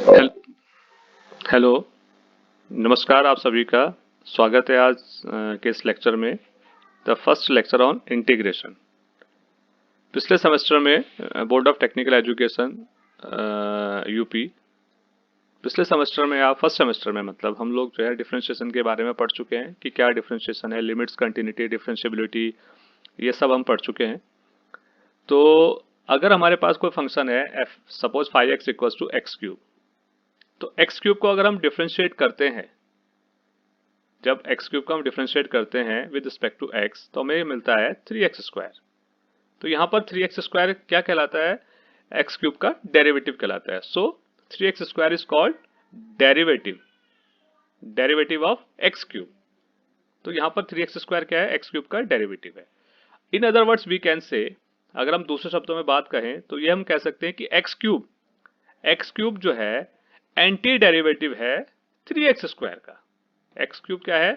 Hello- hello. नमस्कार आप सभी का। स्वागत है आज के इस लेक्चर में, the first lecture on integration. पिछले सेमेस्टर में board of technical education UP, पिछले सेमेस्टर में या फर्स्ट सेमेस्टर में मतलब हम लोग जो है डिफरेंशिएशन के बारे में पढ़ चुके हैं कि क्या डिफरेंशिएशन है, लिमिट्स, कंटिन्यूटी, डिफरेंशिएबिलिटी, ये सब हम पढ़ चुके हैं। तो अगर हमारे पास कोई फंक्शन है F, suppose 5x equals to X cube, तो एक्स क्यूब को अगर हम डिफरेंशिएट करते हैं, जब एक्स क्यूब को हम डिफरेंशिएट करते हैं विद रिस्पेक्ट टू एक्स, तो हमें मिलता है 3x²। तो यहाँ पर 3x² क्या कहलाता है? एक्स क्यूब का डेरिवेटिव कहलाता है। सो 3x² is called derivative, derivative of x cube. तो यहाँ पर 3x² क्या है? एक्स क्यूब का डेरिवेटिव है। In other words we can say, अगर हम दूसरे शब्दों में बात कहें तो ये हम कह सकते हैं कि एक्स क्यूब जो है एंटी डेरिवेटिव है 3x² का। एक्स क्यूब क्या है?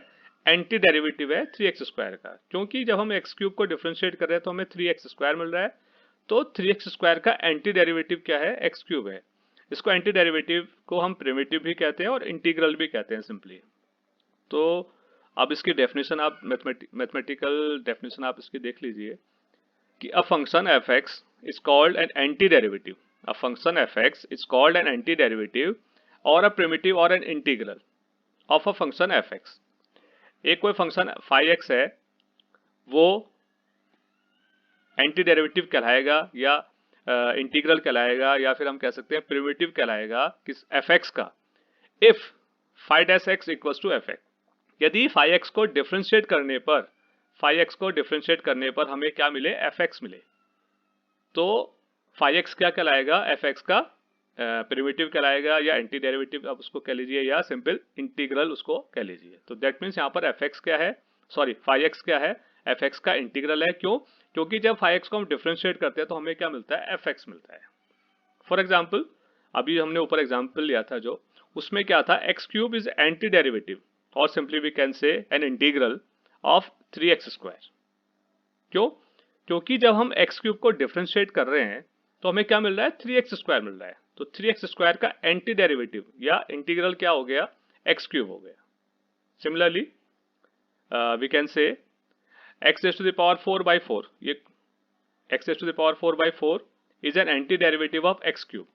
एंटी डेरिवेटिव है 3x² का, क्योंकि जब हम एक्स क्यूब को डिफरेंशिएट कर रहे हैं तो हमें 3x² मिल रहा है। तो 3x² का एंटी डेरिवेटिव क्या है? एक्स क्यूब है। इसको एंटी डेरिवेटिव को हम प्रिमिटिव भी कहते हैं और इंटीग्रल भी कहते हैं सिंपली। तो अब इसकी डेफिनेशन आप मैथमेटिकल डेफिनेशन आप इसकी देख लीजिए कि a function F x is called an anti derivative. A function F x is called an anti derivative और अ प्रिमिटिव और N integral of a function F x. एक कोई फंक्शन 5x है, वो एंटी डेरिवेटिव कहलाएगा या इंटीग्रल कहलाएगा, या फिर हम कह सकते हैं प्रिमिटिव कहलाएगा किस एफ एक्स का, if 5x equals to F X. यदि 5x को डिफरेंशिएट करने पर, 5x को डिफरेंशिएट करने पर हमें क्या मिले? एफ एक्स मिले। तो 5x क्या कहलाएगा? एफ एक्स का प्रिमिटिव कहलाएगा या एंटी डेरिवेटिव आप उसको कह लीजिए, या सिंपल इंटीग्रल उसको कह लीजिए। तो दैट मीन्स यहाँ पर एफ एक्स क्या है, सॉरी 5x क्या है? एफ एक्स का इंटीग्रल है। क्यों? क्योंकि जब 5x को हम डिफरेंशिएट करते हैं तो हमें क्या मिलता है? एफ एक्स मिलता है। फॉर एग्जाम्पल, अभी हमने ऊपर एग्जाम्पल लिया था जो, उसमें क्या था? X cube is anti derivative और simply we can say an integral of 3x²। क्यों? क्योंकि जब हम एक्स क्यूब को डिफरेंशिएट कर रहे हैं तो हमें क्या मिल रहा है? 3x² मिल रहा है। तो 3x² का एंटी डेरिवेटिव या इंटीग्रल क्या हो गया? एक्स क्यूब हो गया। Similarly we can say x raised to the power 4/4, ये x raised to the power 4/4 is an anti derivative of x cube।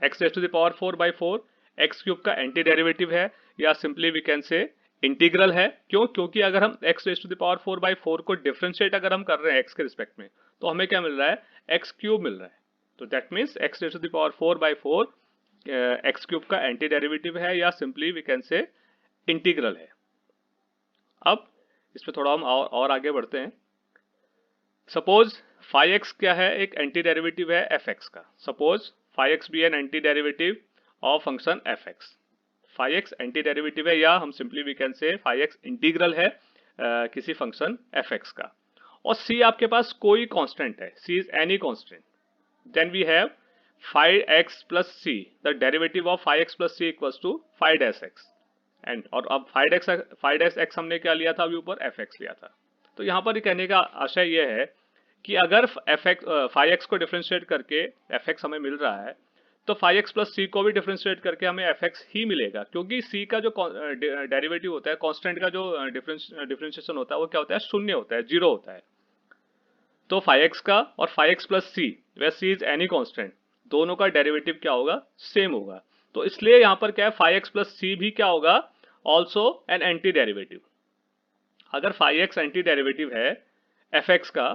x raised to the power 4/4 x cube का anti derivative है, या simply we can say integral है। क्यों? क्योंकि अगर हम x raised to the power 4/4 को differentiate अगर हम कर रहे हैं x के रिस्पेक्ट में, तो हमें क्या मिल रहा है? x क्यूब मिल रहा है। तो that means x raised to the power 4/4 x cube का एंटी डेरिवेटिव है, या simply we can say integral है। अब इस पे थोड़ा हम और आगे बढ़ते हैं। सपोज 5x क्या है? एक एंटी डेरिवेटिव है एफ एक्स का। सपोज 5x भी an anti derivative of function F x. 5x anti derivative है, या हम सिंपली वी कैन से 5x इंटीग्रल है किसी फंक्शन एफ एक्स का। और c आपके पास कोई कांस्टेंट है, c is any constant, then we have 5x plus c, the derivative of 5x plus c equals to 5-x। And और अब 5-x हमने क्या लिया था? अभी ऊपर एफ एक्स लिया था। तो यहाँ पर कहने का आशय यह है कि अगर एफ एक्स 5x को डिफरेंशिएट करके एफ एक्स हमें मिल रहा है, तो 5x प्लस सी को भी डिफरेंशिएट करके हमें एफ एक्स ही मिलेगा, क्योंकि c का जो डेरिवेटिव होता है, कांस्टेंट का जो डिफरेंशिएशन होता है, वो क्या होता है? शून्य होता है, जीरो होता है। तो 5x का और 5x plus C, where c is any constant, दोनों का डेरिवेटिव क्या होगा? सेम होगा। तो इसलिए यहाँ पर क्या है? 5x प्लस सी भी क्या होगा? Also an anti derivative. अगर 5x एंटी डेरिवेटिव है एफ एक्स का,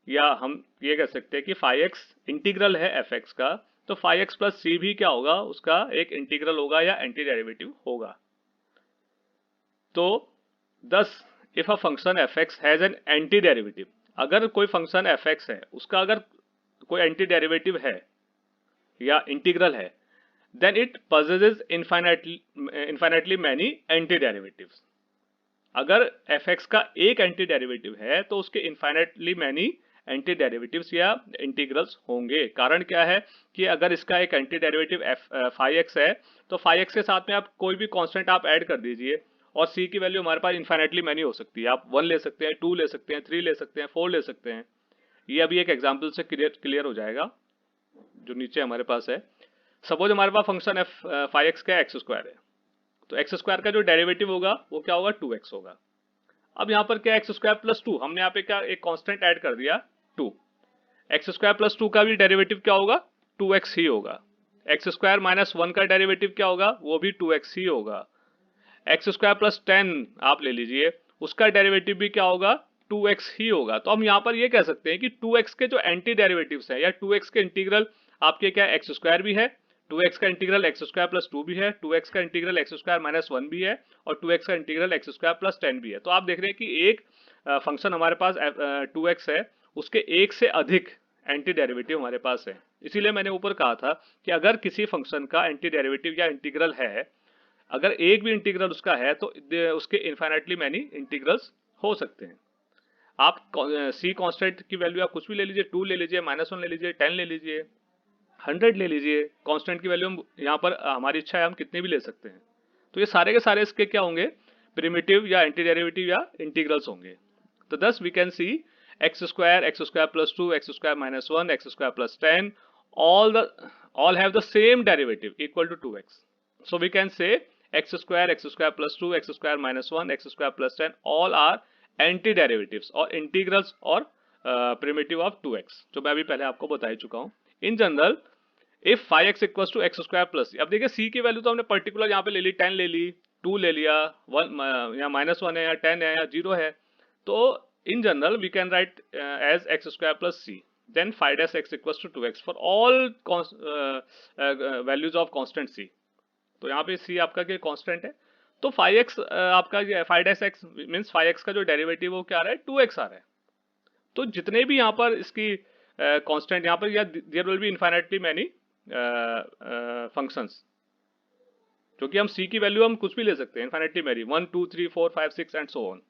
या हम ये कह सकते हैं कि 5x इंटीग्रल है एफ एक्स का, तो 5x प्लस सी भी क्या होगा? उसका एक इंटीग्रल होगा या एंटी डेरिवेटिव होगा। तो दस if a function F x has an anti derivative, अगर कोई फंक्शन एफ एक्स है उसका अगर कोई एंटी डेरिवेटिव है या इंटीग्रल है, then it possesses infinitely many anti derivatives. अगर एफ एक्स का एक एंटी डेरिवेटिव है तो उसके इन्फाइनाइटली मैनी एंटी डेरिवेटिव्स या इंटीग्रल्स होंगे। कारण क्या है कि अगर इसका एक एंटी डेरिवेटिव एफ 5x है, तो 5x के साथ में आप कोई भी कांस्टेंट आप ऐड कर दीजिए, और c की वैल्यू हमारे पास इन्फाइनाइटली मैनी हो सकती है। आप 1 ले सकते हैं, 2 ले सकते हैं, 3 ले सकते हैं, 4 ले सकते हैं। ये अभी एक एग्जाम्पल से क्लियर हो जाएगा जो नीचे हमारे पास है। सपोज हमारे पास फंक्शन है फाइव एक्स का एक्स स्क्वायर है, तो एक्स स्क्वायर का जो डेरिवेटिव होगा वो क्या होगा, 2x होगा। अब यहाँ पर क्या एक्स स्क्वायर प्लस 2, हमने यहाँ पे क्या एक कांस्टेंट ऐड कर दिया 2, एक्स स्क्वायर प्लस 2 का भी डेरिवेटिव क्या होगा, 2x ही होगा। एक्स स्क्वायर माइनस 1 का डेरिवेटिव क्या होगा, वो भी 2x ही होगा। एक्स स्क्वायर प्लस 10 आप ले लीजिए, उसका डेरिवेटिव भी क्या होगा, 2x ही होगा। तो हम यहाँ पर ये कह सकते हैं कि 2x के जो एंटी डेरिवेटिव्स है या 2x के इंटीग्रल आपके क्या एक्स स्क्वायर भी है, 2x का इंटीग्रल एक्स स्क्वायर प्लस 2 भी है, 2x का इंटीग्रल एक्स स्क्वायर माइनस 1 भी है और 2x का इंटीग्रल एक्स स्क्वायर प्लस 10 भी है। तो आप देख रहे हैं कि एक फंक्शन हमारे पास 2x है, उसके एक से अधिक एंटी डेरिवेटिव हमारे पास है। इसीलिए मैंने ऊपर कहा था कि अगर किसी फंक्शन का एंटी डेरिवेटिव या इंटीग्रल है, अगर एक भी इंटीग्रल उसका है तो उसके इनफाइनाइटली मैनी इंटीग्रल्स हो सकते हैं। आप सी कांस्टेंट की वैल्यू आप कुछ भी ले लीजिए, 2 ले लीजिए, -1 ले लीजिए, 10 ले लीजिए, 100 ले लीजिए, कांस्टेंट की वैल्यू हम यहाँ पर हमारी इच्छा है हम कितने भी ले सकते हैं। तो ये सारे के सारे इसके क्या होंगे, प्रिमिटिव या एंटी डेरिवेटिव या इंटीग्रल्स होंगे। तो thus we can see X square plus 2, X square minus 1, X square plus 10, all have the same derivative equal to 2x. So we can say x square plus 2, x square minus 1, x square plus 10 all are anti-derivatives or integrals or primitive of 2x, जो मैं अभी पहले आपको बता ही चुका हूँ। In general, if 5x equals to x square plus, अब देखिए c की वैल्यू तो हमने पर्टिकुलर यहाँ पे ले ली, 10 ले ली, 2 ले लिया, 1 या -1 है या 10 है या 0 है, तो in general we can write as x square plus c. Then phi dash x equals to 2x for all values of constant c. तो यहाँ पे c आपका क्या कांस्टेंट है, तो phi x आपका phi dash x means phi x का जो डेरिवेटिव वो क्या आ रहा है, 2x आ रहा है। तो जितने भी यहाँ पर इसकी कांस्टेंट यहाँ पर या there will be infinitely many functions, क्योंकि हम c की वैल्यू हम कुछ भी ले सकते हैं, infinitely many 1 2 3 4 5 6 and so on.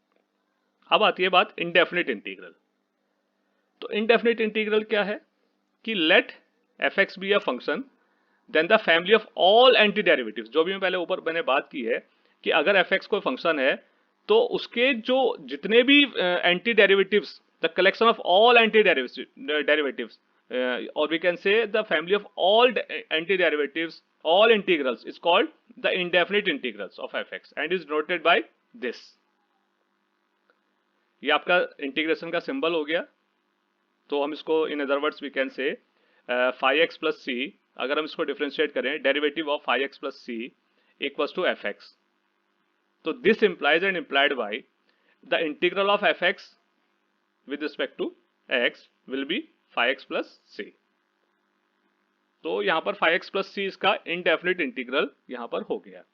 अब आती है बात इंडेफिनिट इंटीग्रल। तो इंडेफिनिट इंटीग्रल क्या है कि let fx be a function then the family of all anti derivatives, जो भी मैं पहले ऊपर मैंने बात की है कि अगर fx कोई फंक्शन है तो उसके जो जितने भी anti derivatives, the collection of all anti derivatives, और we can say the family of all anti derivatives, all integrals is called the indefinite integrals of fx and is noted by this. ये आपका integration का symbol हो गया। तो हम इसको in other words we can say five x plus c, अगर हम इसको डिफरेंशिएट करें, derivative of 5x plus c equals to fx, तो this implies and implied by the integral of fx with respect to x will be 5x plus c. तो यहां पर 5x plus c इसका indefinite integral यहां पर हो गया,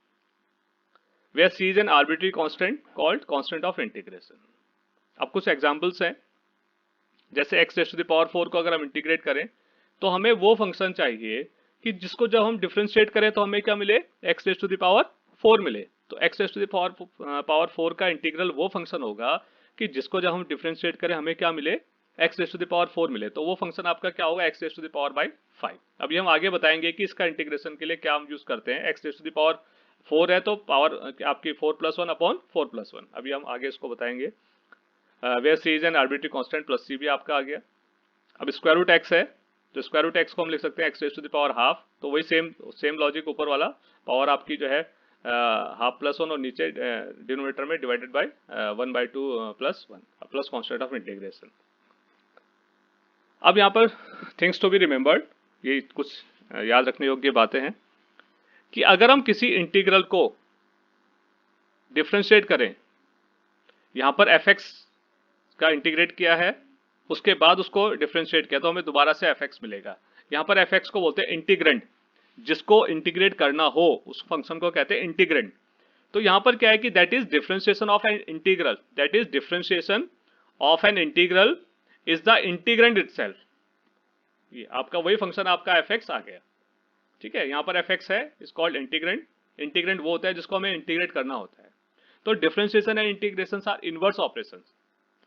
where c is an arbitrary constant called constant of integration. अब कुछ एग्जांपल्स हैं, जैसे x raise to the power 4 को अगर हम इंटीग्रेट करें तो हमें वो फंक्शन चाहिए कि जिसको जब हम डिफरेंशिएट करें तो हमें क्या मिले, x raise to the power 4 मिले। तो x raise to the power 4 का इंटीग्रल वो फंक्शन होगा कि जिसको जब हम डिफरेंशिएट करें हमें क्या मिले, x raise to the power 4 मिले। तो वो फंक्शन आपका क्या होगा, x raise to the power by 5। अभी हम आगे बताएंगे कि इसका इंटीग्रेशन के लिए क्या हम यूज करते हैं। x raise to the power 4 है तो पावर आपकी 4 + 1 अपॉन 4 + 1, अभी हम आगे इसको बताएंगे। Where c is an arbitrary constant plus c भी आपका आ गया। अब स्क्वायर रूट x है तो स्क्वायर रूट x को हम लिख सकते हैं x raise to the power half, तो वही सेम लॉजिक, ऊपर वाला पावर आपकी जो है हाफ प्लस 1 और नीचे डिनोमिनेटर में divided by 1/2 plus 1 plus constant of integration. अब यहाँ पर थिंग्स टू बी रिमेंबर्ड, ये कुछ याद रखने योग्य बातें हैं कि अगर हम किसी इंटीग्रल को डिफरेंशिएट करें, यहाँ पर fx का इंटीग्रेट किया है, उसके बाद उसको डिफरेंशिएट किया तो हमें दोबारा से fx मिलेगा। यहाँ पर fx को बोलते हैं इंटीग्रेंड, जिसको इंटीग्रेट करना हो उस फंक्शन को कहते हैं इंटीग्रेंड। तो यहाँ पर क्या है कि that is differentiation of an integral, that is differentiation of an integral is the integrand itself. ये आपका वही फंक्शन आपका fx आ गया, ठीक है। यहाँ पर fx है, इज कॉल्ड इंटीग्रेंड। इंटीग्रेंड वो होता है जिसको हमें इंटीग्रेट करना होता है। तो differentiation and integration are inverse operations.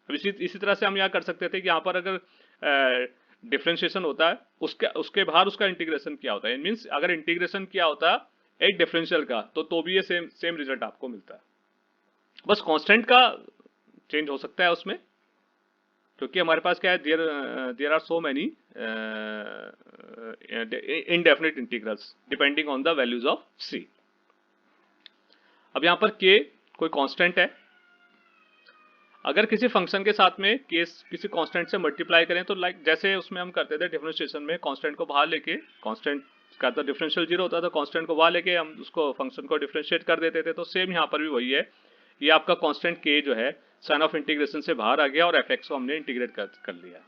अब इसी तरह से हम यहाँ कर सकते थे कि यहाँ पर अगर डिफरेंशिएशन होता है उसके बाहर उसका इंटीग्रेशन क्या होता है, मींस अगर इंटीग्रेशन किया होता एक डिफरेंशियल का तो भी ये सेम रिजल्ट आपको मिलता है, बस कांस्टेंट का चेंज हो सकता है उसमें, क्योंकि हमारे पास क्या है, there are so many indefinite integrals depending on the values of c। अब यहाँ पर k कोई कांस्टेंट है, अगर किसी फंक्शन के साथ में किसी कांस्टेंट से मल्टीप्लाई करें तो लाइक जैसे उसमें हम करते थे डिफरेंशिएशन में, कांस्टेंट को बाहर लेके, कांस्टेंट का तो डिफरेंशियल 0 होता था, कांस्टेंट को बाहर लेके हम उसको फंक्शन को डिफरेंशिएट कर देते थे। तो सेम यहाँ पर भी वही है, ये आपका कांस्टेंट k जो है साइन ऑफ इंटीग्रेशन से बाहर आ गया और fx को हमने इंटीग्रेट कर लिया।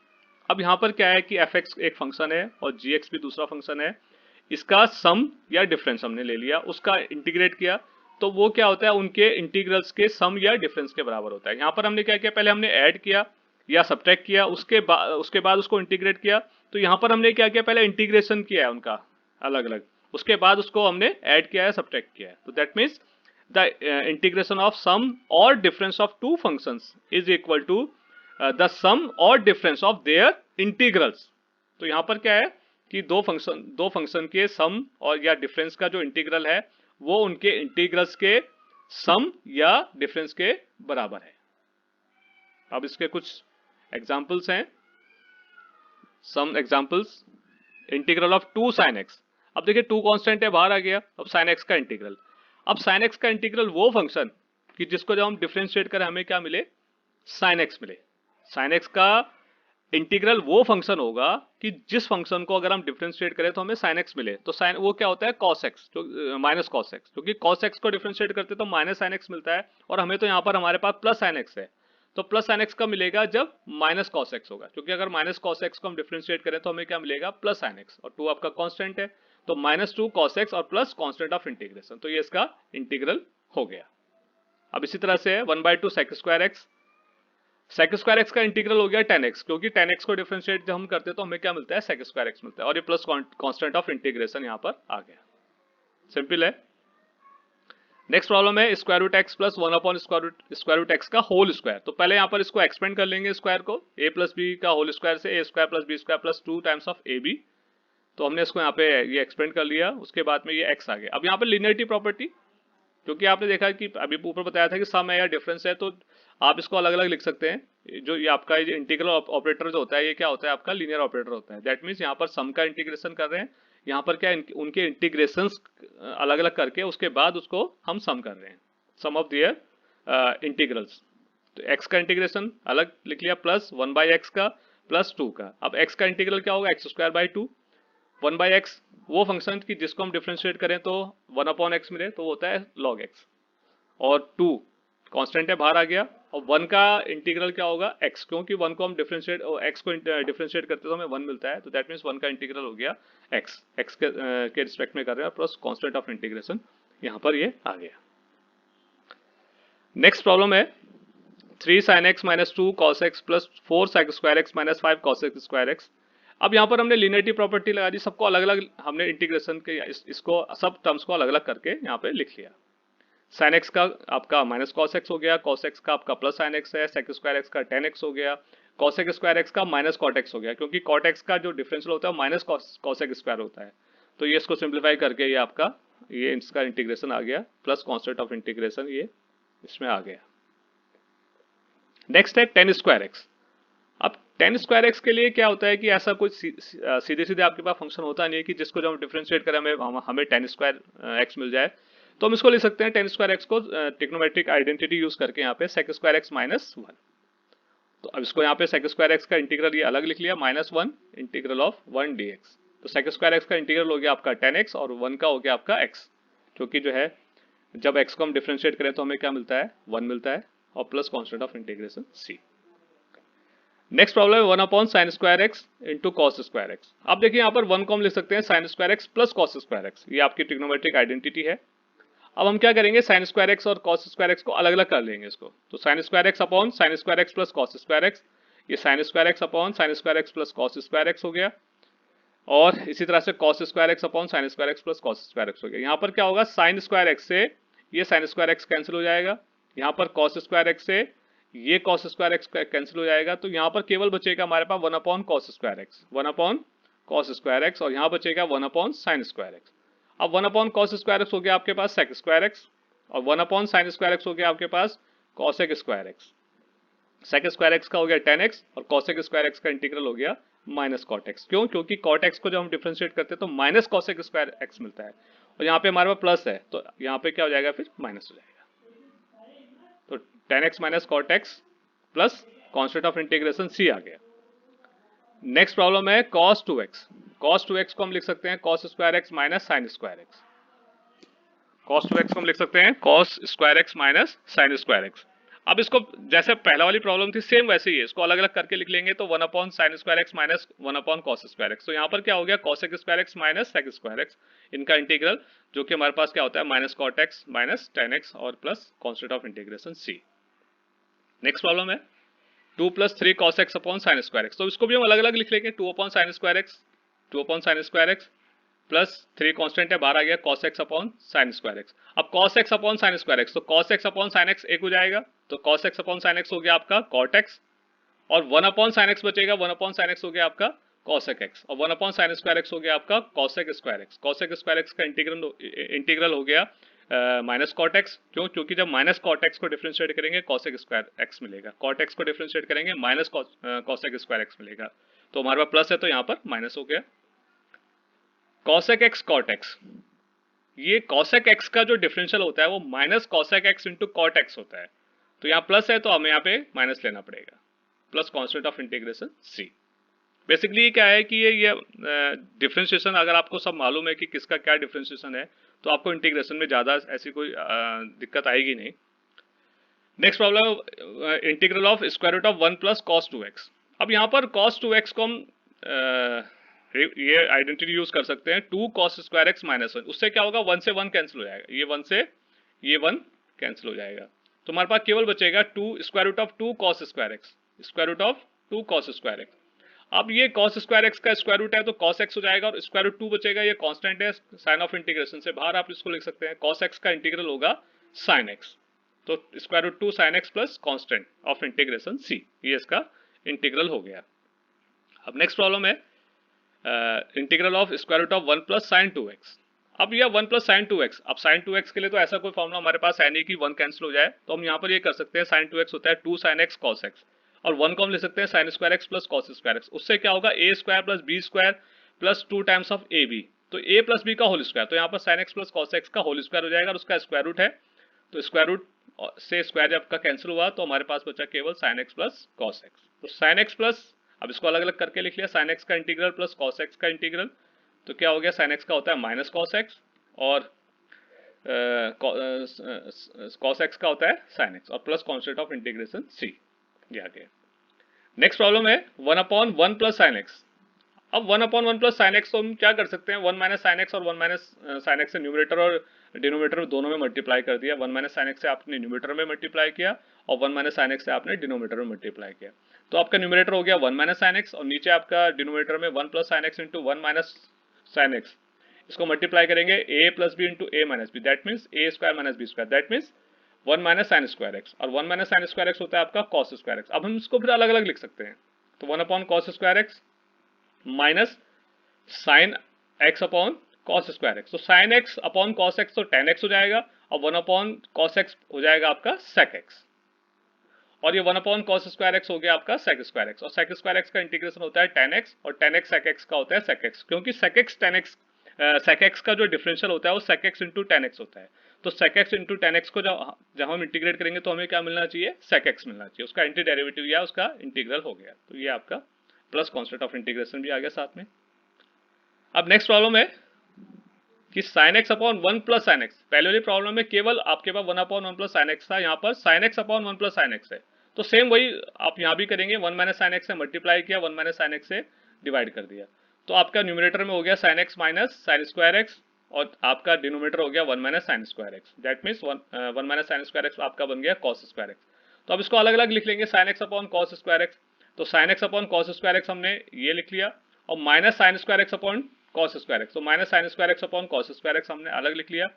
अब यहाँ पर क्या है कि fx एक फंक्शन है और gx भी दूसरा फंक्शन है, इसका सम या डिफरेंस हमने ले लिया, उसका इंटीग्रेट किया, तो वो क्या होता है, उनके इंटीग्रल्स के सम या डिफरेंस के बराबर होता है। यहाँ पर हमने क्या किया, पहले हमने ऐड किया या सब्ट्रैक्ट किया, उसके बाद उसको इंटीग्रेट किया। तो यहाँ पर हमने क्या किया, पहले इंटीग्रेशन किया है उनका अलग अलग, उसके बाद उसको हमने ऐड किया है, सब्ट्रैक्ट किया है। तो that means the integration of sum और difference of two functions is equal to the sum और डिफरेंस ऑफ देयर इंटीग्रल्स। तो यहाँ पर क्या है कि दो फंक्शन के सम और या डिफरेंस का जो इंटीग्रल है वो उनके इंटीग्रल्स के सम या डिफरेंस के बराबर है। अब इसके कुछ एग्जांपल्स हैं, some examples, integral of 2 sin x। अब देखिए 2 कांस्टेंट है, बाहर आ गया, अब sin x का इंटीग्रल। अब sin x का इंटीग्रल वो फंक्शन कि जिसको जब हम डिफरेंशिएट करें हमें क्या मिले, sin x मिले। sin x का इंटीग्रल वो फंक्शन होगा कि जिस फंक्शन को अगर हम डिफरेंशिएट करें तो हमें sin x मिले। तो sin वो क्या होता है, cos x, जो माइनस cos x, क्योंकि cos x को डिफरेंशिएट करते तो माइनस sin x मिलता है, और हमें तो यहाँ पर हमारे पास प्लस sin x है, तो प्लस sin x का मिलेगा जब माइनस cos x होगा, क्योंकि अगर माइनस cos x को हम डिफरेंशिएट करें तो हमें क्या मिलेगा, प्लस sin x, और 2 आपका कांस्टेंट है, तो -2 cos x और प्लस कांस्टेंट ऑफ इंटीग्रेशन, तो ये इसका इंटीग्रल हो गया। अब इसी तरह से 1/2 sec square x, sec square x का इंटीग्रल हो गया tan x, क्योंकि tan x को डिफरेंशिएट जब हम करते हैं तो हमें क्या मिलता है, sec स्क्वायर x मिलता है, और ये प्लस कांस्टेंट ऑफ इंटीग्रेशन यहाँ पर आ गया। सिंपल है। नेक्स्ट प्रॉब्लम है स्क्वायर रूट x प्लस 1/स्क्वायर रूट x का होल स्क्वायर। तो पहले यहाँ पर इसको एक्सपेंड कर लेंगे स्क्वायर को, a प्लस बी का होल स्क्वायर से a square plus B square plus 2 times of ab। तो हमने इसको यहाँ पे ये एक्सपेंड कर लिया, उसके बाद में ये x आ गया। अब यहाँ पर लिनियरिटी प्रॉपर्टी, क्योंकि आपने देखा कि अभी ऊपर बताया था कि सम है या डिफरेंस है, तो आप इसको अलग अलग लिख सकते हैं। जो ये आपका इंटीग्रल ऑपरेटर जो होता है, ये क्या होता है, आपका लीनियर ऑपरेटर होता है। दैट मीन्स यहाँ पर सम का इंटीग्रेशन कर रहे हैं, यहाँ पर क्या उनके इंटीग्रेशंस अलग अलग करके उसके बाद उसको हम सम कर रहे हैं, सम ऑफ देयर इंटीग्रल्स। तो x का इंटीग्रेशन अलग लिख लिया, प्लस 1/x का प्लस 2 का। अब x का इंटीग्रल क्या होगा, x²/2, 1/x वो फंक्शन की जिसको हम डिफरेंशिएट करें तो 1/x मिले, तो वो होता है log x, और 2 कांस्टेंट है, बाहर आ गया, और 1 का इंटीग्रल क्या होगा, x, क्योंकि 1 को हम डिफरेंशिएट और x को डिफरेंशिएट करते तो हमें 1 मिलता है, तो दैट मीन्स 1 का इंटीग्रल हो गया x के रिस्पेक्ट में कर रहे हैं, प्लस कांस्टेंट ऑफ इंटीग्रेशन यहाँ पर ये आ गया। नेक्स्ट प्रॉब्लम है 3 sin x minus 2 cos x plus 4 sec square x minus 5 cos x square x। अब यहाँ पर हमने लिनियरिटी प्रॉपर्टी लगा दी, सबको अलग अलग हमने इंटीग्रेशन के इसको सब टर्म्स को अलग अलग करके यहाँ पे लिख लिया। sin x का आपका माइनस cos x हो गया, cos x का आपका प्लस sin x है, sec स्क्वायर x का tan x हो गया, cos x स्क्वायर x का माइनस cot x हो गया, क्योंकि cot x का जो डिफरेंशियल होता है माइनस cos x स्क्वायर होता है। तो ये इसको सिंप्लीफाई करके ये आपका ये इसका इंटीग्रेशन आ गया, प्लस कॉन्स्टेंट ऑफ इंटीग्रेशन ये इसमें आ गया। नेक्स्ट है tan स्क्वायर x। अब tan स्क्वायर x के लिए क्या होता है कि ऐसा कुछ सीधे सीधे आपके पास फंक्शन होता नहीं है कि जिसको जब हम डिफरेंशिएट करें हमें tan स्क्वायर x मिल जाए। तो हम इसको लिख सकते हैं tan स्क्वायर x को ट्रिग्नोमेट्रिक आइडेंटिटी यूज करके यहाँ पे sec स्क्वायर x माइनस 1। तो अब इसको यहाँ पे sec स्क्वायर x का इंटीग्रल ये अलग लिख लिया, -1 इंटीग्रल ऑफ 1 dx। तो sec स्क्वायर x का इंटीग्रल हो गया आपका tan x, और 1 का हो गया आपका x, क्योंकि जो है जब x को हम डिफरेंशिएट करें तो हमें क्या मिलता है, 1 मिलता है, और plus constant of integration c। Next problem है 1 sin square x into cos square x। अब देखिए यहाँ पर 1 को हम लिख सकते हैं sin square x plus cos square x, ये आपकी ट्रिग्नोमेट्रिक आइडेंटिटी है। अब हम क्या करेंगे, sin स्क्वायर x और कॉस स्क्वायर x को अलग अलग कर लेंगे इसको। तो sin square x upon sin square x plus cos square x, ये sin square x upon sin square x plus cos square x हो गया, और इसी तरह से cos square x upon sin square x plus cos square x हो गया। यहाँ पर क्या होगा, sin स्क्वायर x से ये sin स्क्वायर x कैंसिल हो जाएगा, यहाँ पर cos स्क्वायर x से ये cos स्क्वायर x कैंसिल हो जाएगा, तो यहाँ पर केवल बचेगा हमारे पास 1 upon cos square x, 1 upon cos square x, और यहाँ बचेगा 1 अपॉन sin स्क्वायर x। अब 1 अपॉन cos स्क्वायर x हो गया आपके पास sec स्क्वायर x, और 1 अपॉन sin स्क्वायर x हो गया आपके पास cosec square x। sec square x का हो गया tan x, और cosec स्क्वायर x का इंटीग्रल हो गया माइनस कॉट एक्स। क्यों? क्योंकि कॉट एक्स को जब हम डिफ्रेंशिएट करते हैं तो माइनस कॉसेक स्क्वायर एक्स मिलता है, और यहाँ पे हमारे पास प्लस है तो यहाँ पे क्या हो जाएगा, फिर माइनस हो जाएगा। तो tan x minus cot x plus constant of integration c आ गया। नेक्स्ट प्रॉब्लम है cos two x. Cos two x को हम लिख सकते हैं cos square x minus sine square x. Cos two x को हम लिख सकते हैं cos square x minus sine square x. अब इसको जैसे पहला वाली प्रॉब्लम थी सेम वैसे ही है, इसको अलग अलग करके लिख लेंगे तो one upon sine square x minus one upon cos square x. तो यहाँ पर क्या हो गया, cosec square x minus sec square x, इनका इंटीग्रल, जो कि हमारे पास क्या होता है minus cot x minus tan x और plus constant of integration c. Next problem है 2 plus 3 cos x upon sine square x. तो इसको भी हम अलग अलग लिख लेंगे, 2 upon sine square x, 2 upon sine square x plus 3 constant है, बाहर आ गया cos x upon sine square x. अब cos x upon sine square x, तो cos x upon sine x एक हो जाएगा, तो cos x upon sine x हो गया आपका cot x, और 1 अपॉन साइन एक्स बचेगा, 1 अपॉन साइन एक्स हो गया आपका cosec x, और 1 अपॉन साइन स्क्वायर एक्स हो गया आपका cosec square x. cosec square x का इंटीग्रल हो गया माइनस कॉट एक्स। क्यों? क्योंकि जब माइनस कॉट एक्स को डिफ्रेंशिएट करेंगे cosec स्क्वायर एक्स मिलेगा, कॉट एक्स को डिफ्रेंशिएट करेंगे माइनस cosec स्क्वायर एक्स मिलेगा, तो हमारे पास प्लस है तो यहाँ पर माइनस हो गया। cosec x cot x, ये cosec x का जो डिफरेंशियल होता है वो minus cosec x into cot X होता है, तो यहाँ प्लस है तो हमें यहाँ पे माइनस लेना पड़ेगा, plus constant of integration c। Basically क्या है कि ये डिफरेंशिएशन अगर आपको सब मालूम है कि किसका क्या डिफरेंशिएशन है तो आपको इंटीग्रेशन में ज्यादा ऐसी कोई दिक्कत आएगी नहीं। Next problem integral of square root of 1 plus cos two X. अब यहाँ पर कॉस टू एक्स को हम ये आइडेंटिटी यूज कर सकते हैं 2 cos स्क्वायर एक्स माइनस 1, उससे क्या होगा 1 से 1 कैंसिल हो जाएगा, ये 1 से ये 1 कैंसिल हो जाएगा, तो हमारे पास केवल बचेगा 2 square root of 2 cos square X, square root of 2 cos square x. अब ये cos स्क्वायर एक्स का स्क्वायर रूट है तो cos x हो जाएगा, और स्क्वायर रूट 2 बचेगा, ये कांस्टेंट है साइन ऑफ इंटीग्रेशन से बाहर, आप इसको लिख सकते हैं cos x का इंटीग्रल होगा साइन x, तो square root 2 sine x plus constant of integration c, ये इसका इंटीग्रल हो गया। अब नेक्स्ट प्रॉब्लम है integral of square root of 1 plus sine 2x। अब यह 1 प्लस साइन 2x, अब साइन 2x के लिए तो ऐसा कोई फॉर्मूला हमारे पास है नहीं कि 1 कैंसिल हो जाए, तो हम यहाँ पर ये कर सकते हैं साइन 2x होता है 2 साइन x cos x, और 1 को हम ले सकते हैं sine square x plus cos square x, उससे क्या होगा a square plus b square plus 2 times of ab, तो a प्लस b का होल स्क्वायर, तो यहाँ पर sine x plus cos x का होल स्क्वायर हो जाएगा, और उसका स्क्वायर रूट है, तो स्क्वायर रूट से स्क्वायर आपका कैंसिल हुआ तो हमारे पास बचा केवल sine x plus cos x। तो साइन x प्लस, अब इसको अलग अलग करके लिख लिया, साइन x का इंटीग्रल प्लस cos x का इंटीग्रल, तो क्या हो गया साइन x का होता है माइनस cos x, और cos x का होता है साइन x, और plus constant of integration c, ये आ गया। नेक्स्ट प्रॉब्लम है 1 अपॉन 1 प्लस साइन एक्स। अब 1 अपॉन 1 प्लस साइन एक्स तो हम क्या कर सकते हैं, 1 माइनस साइन एक्स और 1 माइनस साइन एक्स से न्यूमरेटर और डिनोमिनेटर दोनों में मल्टीप्लाई कर दिया, 1 माइनस साइन एक्स से आपने न्यूमरेटर में मल्टीप्लाई किया और 1 माइनस साइन एक्स से आपने डिनोमिनेटर में मल्टीप्लाई किया, तो आपका न्यूमरेटर हो गया 1 माइनस साइन एक्स, और नीचे आपका डिनोमिनेटर में 1 plus sine x into 1 minus sine x, इसको मल्टीप्लाई करेंगे a plus b into a minus b, that means a square minus b square, that means 1 minus sine square x, और 1 minus sine square x होता है आपका cos square x. अब हम इसको फिर अलग अलग लिख सकते हैं, तो 1 upon cos square x minus sine x upon cos square x, तो sine x upon cos x तो टेन एक्स हो जाएगा, और 1 अपॉन कॉस एक्स हो जाएगा आपका सेक एक्स, और ये 1 अपॉन कॉस स्क्वायर एक्स हो गया आपका सेक स्क्वायर एक्स, और सेक स्क्वायर एक्स का इंटीग्रेशन होता है टेन एक्स, और टेन एक्स सेक एक्स का होता है सेक एक्स, क्योंकि sec x tan x sec x का जो डिफरेंशियल होता है वो sec x into tan x होता है, तो sec x into tan x को जब हम इंटीग्रेट करेंगे तो हमें क्या मिलना चाहिए, सेक एक्स मिलना चाहिए, उसका एंटी डेरिवेटिव या उसका इंटीग्रल हो गया, तो ये आपका प्लस कॉन्स्टेंट ऑफ इंटीग्रेशन भी आ गया साथ में। अब नेक्स्ट प्रॉब्लम है कि sign x upon 1 plus sine x, पहले वाली प्रॉब्लम में केवल आपके पास 1 अपॉन 1 प्लस साइन एक्स था, यहाँ पर sign x upon 1 plus sine x है, तो सेम वही आप यहाँ भी करेंगे, 1 माइनस साइन एक्स से मल्टीप्लाई किया, 1 माइनस साइन एक्स से डिवाइड कर दिया, तो आपका न्यूमरेटर में हो गया sine x minus sine square x, और आपका डिनोमिनेटर हो गया 1 minus sine square x, that means 1 minus sine square x आपका बन गया कॉस स्क्वायर एक्स। तो अब इसको अलग अलग लिख लेंगे, sine x upon cos square x, तो sine x upon cos square x हमने ये लिख लिया, और minus sine square x upon cos square x, तो minus sine square x upon cos square x हमने अलग लिख लिया।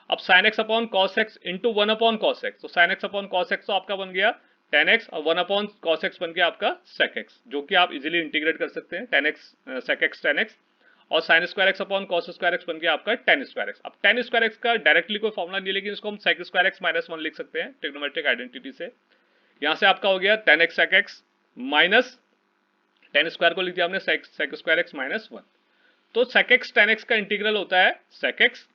अब sine x upon cos x into 1 upon cos x, तो sine x upon cos x तो आपका बन गया टेन एक्स, और 1 अपॉन कॉस एक्स बन गया आपका सेक एक्स, जो कि आप इजीली इंटीग्रेट कर सकते हैं, tan x sec x tan x, और sine square x upon cos square x बन गया आपका टेन स्क्वायर एक्स। अब टेन स्क्वायर एक्स का डायरेक्टली कोई फॉर्मुला नहीं, लेकिन इसको हम सेक स्क्वायर एक्स माइनस 1 लिख सकते हैं ट्रिग्नोमेट्रिक आइडेंटिटी से। यहाँ से आपका हो गया tan x sec x minus tan square को लिख दिया आपने सेक स्क्वायर एक्स माइनस 1। तो सेक एक्स टेन एक्स का इंटीग्रल होता है सेक एक्स,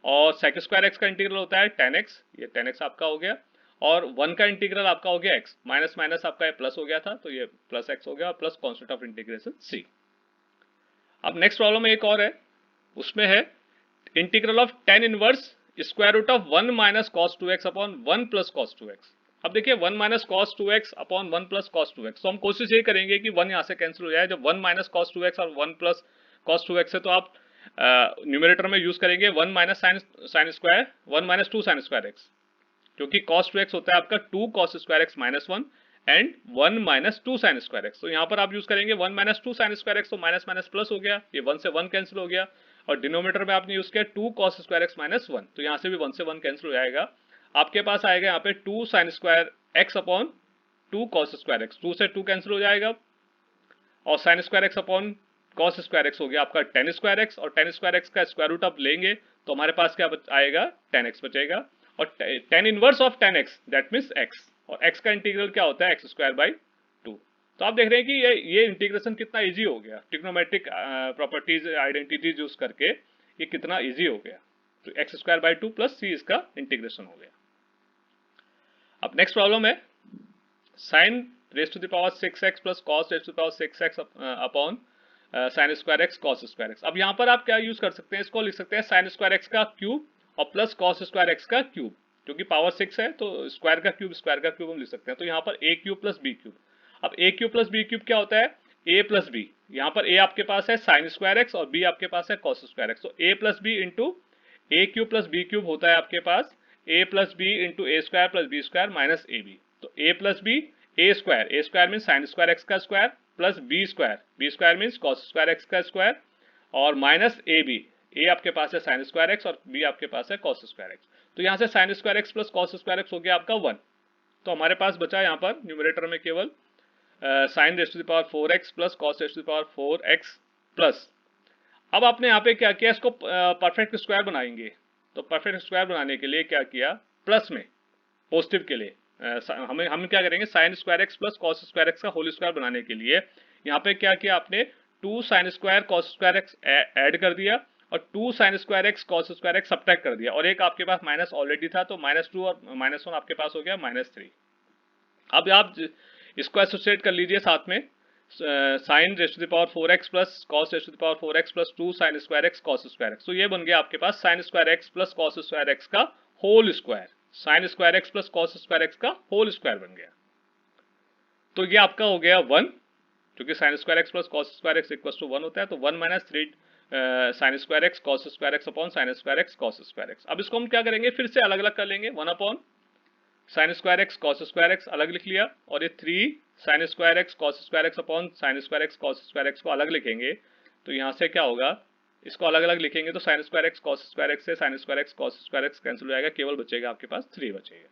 और सेक स्क्वायर एक्स का इंटीग्रल होता है टेन एक्स, ये टेन एक्स आपका हो गया, और 1 का इंटीग्रल आपका हो गया एक्स, माइनस माइनस आपका ये प्लस हो गया था, तो ये प्लस एक्स हो गया, और plus constant of integration c. अब नेक्स्ट प्रॉब्लम एक और है, उसमें है integral of tan inverse square root of 1 minus cos 2x upon 1 plus cos 2x। अब देखिए 1 minus cos 2x upon 1 plus cos 2x, तो हम कोशिश ये करेंगे कि 1 यहाँ से कैंसिल हो जाए। जब 1 माइनस कॉस 2x और 1 प्लस कॉस 2x है तो आप न्यूमरेटर में यूज करेंगे 1 minus sine square 1 minus 2 sine square x, क्योंकि cos 2x होता है आपका 2 cos square x minus 1 and 1 minus 2 sine square x. तो यहाँ पर आप यूज करेंगे 1 माइनस 2 साइन स्क्वायर एक्स, तो माइनस माइनस प्लस हो गया, ये 1 से 1 कैंसिल हो गया, और डिनोमिनेटर में आपने यूज किया 2 cos स्क्वायर एक्स माइनस 1, तो यहाँ से भी 1 से 1 कैंसिल हो जाएगा। आपके पास आएगा यहाँ पे 2 sine square x upon 2 cos square x, 2 से 2 कैंसिल हो जाएगा, और sine square x upon cos square x हो गया आपका टेन स्क्वायर एक्स, और टेन स्क्वायर एक्स का स्क्वायर रूट आप लेंगे तो हमारे पास क्या आएगा, टेन एक्स बचेगा, और tan inverse of ten x that means x, और एक्स का इंटीग्रल क्या होता है एक्स स्क्वायर बाई 2। तो आप देख रहे हैं कि ये इंटीग्रेशन कितना इजी हो गया, ट्रिग्नोमेट्रिक प्रॉपर्टीज आइडेंटिटीज यूज करके ये कितना इजी हो गया। तो x square by 2 plus c इसका इंटीग्रेशन हो गया। अब नेक्स्ट प्रॉब्लम है sine raise to the power 6x plus cos raise to the power 6x upon sine square x cos square x. अब यहाँ पर आप क्या यूज कर सकते हैं, इसको लिख सकते हैं साइन स्क्वायर एक्स का क्यूब और प्लस कॉस स्क्वायर एक्स का क्यूब, क्योंकि पावर 6 है तो स्क्वायर का क्यूब हम लिख सकते हैं। तो यहाँ पर ए क्यूब प्लस बी क्यूब। अब ए क्यूब प्लस बी क्यूब क्या होता है, ए प्लस बी, यहाँ पर ए आपके पास है साइन स्क्वायर एक्स और बी आपके पास है कॉस स्क्वायर एक्स, तो a plus b into a cube plus b cube होता है आपके पास a plus b into a square plus B square minus a b. तो a plus b a square mean sine square x का square plus B square mean cos square x का square, और minus a b, a आपके पास है sine square x और b आपके पास है कॉस स्क्वायर एक्स। तो यहाँ से sine square x plus cos square x हो गया आपका 1। तो हमारे पास बचा यहाँ पर न्यूमरेटर में केवल sine raise to the power 4x plus cos raise to the power 4x plus. अब आपने यहाँ पे क्या किया, इसको परफेक्ट स्क्वायर बनाएंगे। तो परफेक्ट स्क्वायर बनाने के लिए क्या किया, प्लस में पॉजिटिव के लिए हम क्या करेंगे, sign square x plus cos square x का होल स्क्वायर बनाने के लिए यहाँ पे क्या किया आपने 2 sine square cos square x add कर दिया और 2 sine square x cos square x subtract कर दिया, और एक आपके पास माइनस ऑलरेडी था तो -2 और -1 आपके पास हो गया -3। अब आप इसको एसोसिएट कर लीजिए साथ में sine raise to the power 4x plus cos raise to the power 4x plus 2 sine square x cos square x. तो ये बन गया आपके पास sine square x plus cos square x का whole square, sine square x plus cos square x का whole square बन गया। तो ये आपका हो गया 1, क्योंकि sine square x plus cos square x equal to 1 होता है, तो 1 minus 3 sign square x cos square x upon sine square x cos square x. अब इसको हम क्या करेंगे, फिर से अलग अलग कर लेंगे, 1 upon sine square x cos square x अलग लिख लिया, और ये 3 sign square x cos square x upon sine square x cos square x को अलग लिखेंगे। तो यहाँ से क्या होगा, इसको अलग अलग लिखेंगे तो sine square x cos square x से sine square x cos square x cancel हो जाएगा, केवल बचेगा आपके पास 3 बचेगा।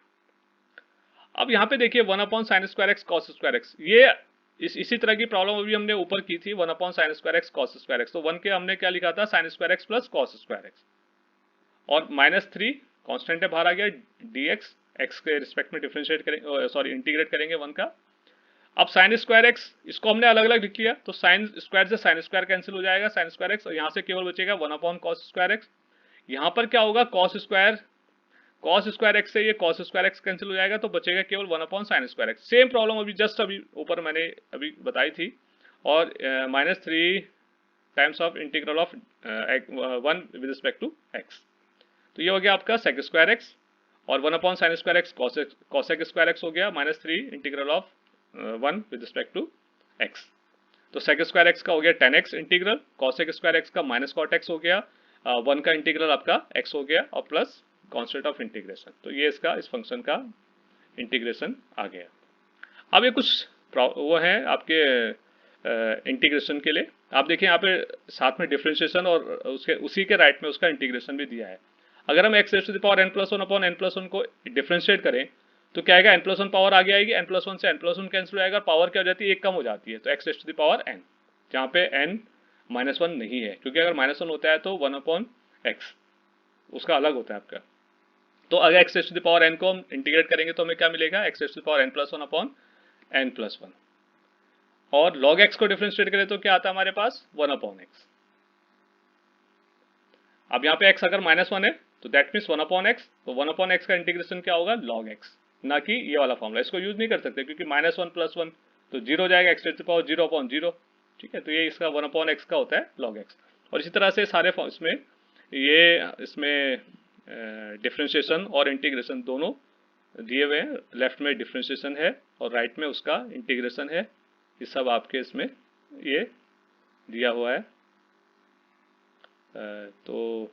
अब यहाँ पे देखिए 1 upon sine square x cos square x, ये इसी तरह की प्रॉब्लम अभी हमने ऊपर की थी, 1 upon sine square x cos square x. तो 1 के हमने क्या लिखा था, sign square x plus cos square x, और -3 कांस्टेंट है बाहर आ गया, dx x के रिस्पेक्ट में डिफरेंशिएट करेंगे, सॉरी इंटीग्रेट करेंगे 1 का। अब साइन स्क्वायर एक्स इसको हमने अलग अलग लिख लिया, तो साइन स्क्वायर से साइन स्क्वायर कैंसिल हो जाएगा, साइन स्क्वायर एक्स, और यहाँ से केवल बचेगा 1 अपॉन कॉस स्क्वायर एक्स। यहाँ पर क्या होगा, कॉस स्क्वायर एक्स से ये कॉस स्क्वायर एक्स कैंसिल हो जाएगा, तो बचेगा केवल 1 upon sine square x. Same problem अभी ऊपर मैंने अभी बताई थी, और -3 times of integral of 1 with respect to x. तो ये हो गया आपका सेक स्क्वायर एक्स, और 1 upon sine square x cosec square x हो गया, -3 integral of 1 with respect to x. तो सेक स्क्वायर एक्स का हो गया 10x integral, cosec square x का माइनस कॉट एक्स हो गया, 1 का इंटीग्रल आपका x हो गया, और प्लस कॉन्स्टेंट ऑफ इंटीग्रेशन। तो ये इसका इस फंक्शन का इंटीग्रेशन आ गया। अब ये कुछ वो है आपके इंटीग्रेशन के लिए, आप देखिए यहाँ पे साथ में डिफरेंशिएशन और उसके उसी के राइट में उसका इंटीग्रेशन भी दिया है। अगर हम x raise to the power n+1 upon n+1 को डिफरेंशिएट करें तो क्या आएगा, n+1 पावर आगे आएगी, n+1 से n+1 कैंसिल हो जाएगा, पावर क्या हो जाती है, एक कम हो जाती है, तो x raise to the power n, जहाँ पे n -1 नहीं है, क्योंकि अगर -1 होता है तो 1 अपॉन x उसका अलग होता है आपका। तो अगर x raise to the power n को हम इंटीग्रेट करेंगे तो हमें क्या मिलेगा, x raise to the power n+1 upon n+1, और log x को डिफरेंशिएट करें तो क्या आता है हमारे पास 1/x। अब यहाँ पे x अगर -1 है तो दैट मीन्स 1/x, तो 1/x का इंटीग्रेशन क्या होगा log x, ना कि ये वाला फॉर्मूला। इसको यूज नहीं कर सकते क्योंकि -1 + 1 तो 0 हो जाएगा, x टू द पावर 0/0। ठीक है, तो ये इसका 1/x का होता है log x। और इसी तरह से सारे इसमें डिफ्रेंशिएशन और इंटीग्रेशन दोनों दिए हुए हैं। लेफ्ट में डिफ्रेंशिएशन है और राइट में उसका इंटीग्रेशन है। ये सब आपके इसमें ये दिया हुआ है। तो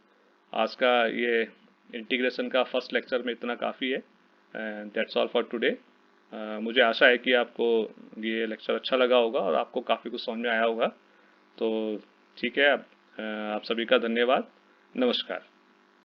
आज का ये इंटीग्रेशन का फर्स्ट लेक्चर में इतना काफ़ी है। That's all for today. मुझे आशा है कि आपको ये लेक्चर अच्छा लगा होगा और आपको काफ़ी कुछ समझ में आया होगा। तो ठीक है, आप सभी का धन्यवाद। नमस्कार।